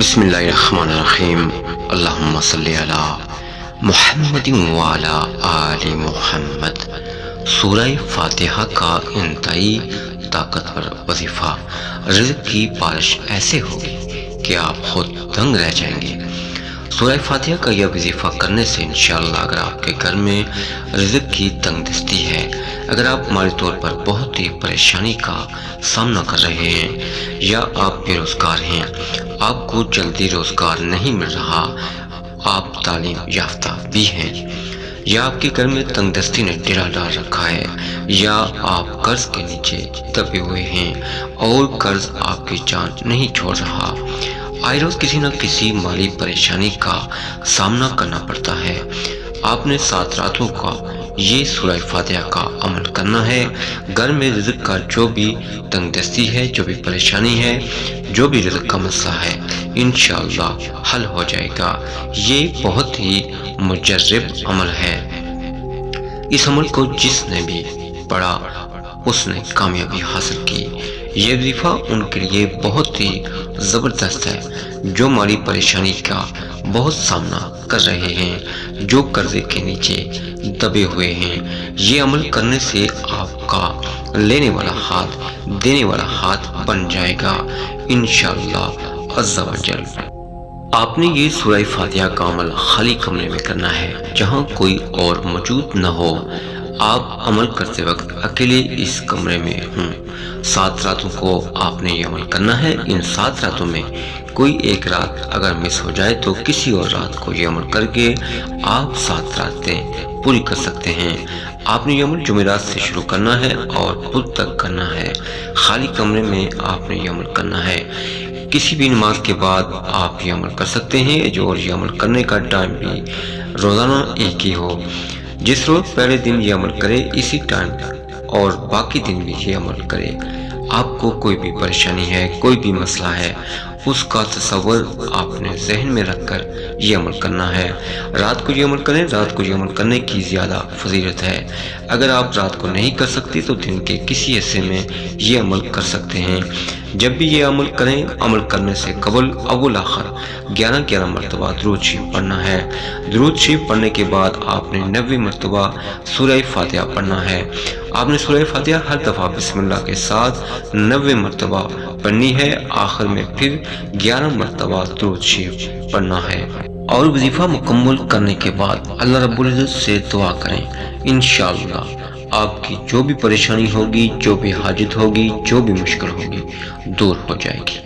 بسم اللہ الرحمن الرحیم اللہم صلی علی محمد وعلی آل محمد۔ سورہ فاتحہ کا انتہائی طاقتور وظیفہ۔ رزق کی بارش ایسے ہوگی کہ آپ خود دنگ رہ جائیں گے۔ سورہ فاتحہ کا یہ وظیفہ کرنے سے انشاءاللہ اگر آپ کے گھر میں رزق کی تنگ دستی ہے، اگر آپ مالی طور پر بہت ہی پریشانی کا سامنا کر رہے ہیں یا آپ بے روزگار ہیں، آپ کو جلدی روزگار نہیں مل رہا، آپ تعلیم یافتہ بھی ہیں، یا آپ کے گھر میں تنگ دستی نے ڈیرا ڈال رکھا ہے، یا آپ قرض کے نیچے دبے ہوئے ہیں اور قرض آپ کی جان نہیں چھوڑ رہا، آئے روز کسی نہ کسی مالی پریشانی کا سامنا کرنا پڑتا ہے، آپ نے 7 راتوں کا یہ سورہ فاتحہ کا عمل کرنا ہے۔ گھر میں رزق کا جو بھی تنگ دستی ہے، جو بھی پریشانی ہے، جو بھی رزق کا مسئلہ ہے، انشاءاللہ حل ہو جائے گا۔ یہ بہت ہی مجرب عمل ہے۔ اس عمل کو جس نے بھی پڑھا اس نے کامیابی حاصل کی۔ یہ وظیفہ ان کے لیے بہت ہی زبردست ہے جو مالی پریشانی کا بہت سامنا کر رہے ہیں، جو قرضے کے نیچے دبے ہوئے ہیں۔ یہ عمل کرنے سے آپ کا لینے والا ہاتھ دینے والا ہاتھ بن جائے گا انشاءاللہ عز و جل۔ آپ نے یہ سورہ فاتحہ کا عمل خالی کمرے میں کرنا ہے جہاں کوئی اور موجود نہ ہو۔ آپ عمل کرتے وقت اکیلے اس کمرے میں ہوں۔ 7 راتوں کو آپ نے یہ عمل کرنا ہے۔ ان 7 راتوں میں کوئی ایک رات اگر مس ہو جائے تو کسی اور رات کو یہ عمل کر کے آپ 7 راتیں پوری کر سکتے ہیں۔ آپ نے یہ عمل جمعرات سے شروع کرنا ہے اور بدھ تک کرنا ہے۔ خالی کمرے میں آپ نے یہ عمل کرنا ہے۔ کسی بھی نماز کے بعد آپ یہ عمل کر سکتے ہیں، اور یہ عمل کرنے کا ٹائم بھی روزانہ ایک ہی ہو۔ جس روز پہلے دن یہ عمل کرے اسی ٹائم اور باقی دن بھی یہ عمل کرے۔ آپ کو کوئی بھی پریشانی ہے، کوئی بھی مسئلہ ہے، اس کا تصور آپ نے ذہن میں رکھ کر یہ عمل کرنا ہے۔ رات کو یہ عمل کریں۔ رات کو یہ عمل کرنے کی زیادہ فضیلت ہے۔ اگر آپ رات کو نہیں کر سکتے تو دن کے کسی حصے میں یہ عمل کر سکتے ہیں۔ جب بھی یہ عمل کریں، عمل کرنے سے قبل اول آخر 11 مرتبہ درود شریف پڑھنا ہے۔ درود شریف پڑھنے کے بعد آپ نے 90 مرتبہ سورہ فاتحہ پڑھنا ہے۔ آپ نے سورہ فاتحہ ہر دفعہ بسم اللہ کے ساتھ 90 مرتبہ پڑھنی ہے۔ آخر میں پھر 11 مرتبہ درود شریف پڑھنا ہے۔ اور وظیفہ مکمل کرنے کے بعد اللہ رب العزت سے دعا کریں، انشاءاللہ آپ کی جو بھی پریشانی ہوگی، جو بھی حاجت ہوگی، جو بھی مشکل ہوگی، دور ہو جائے گی۔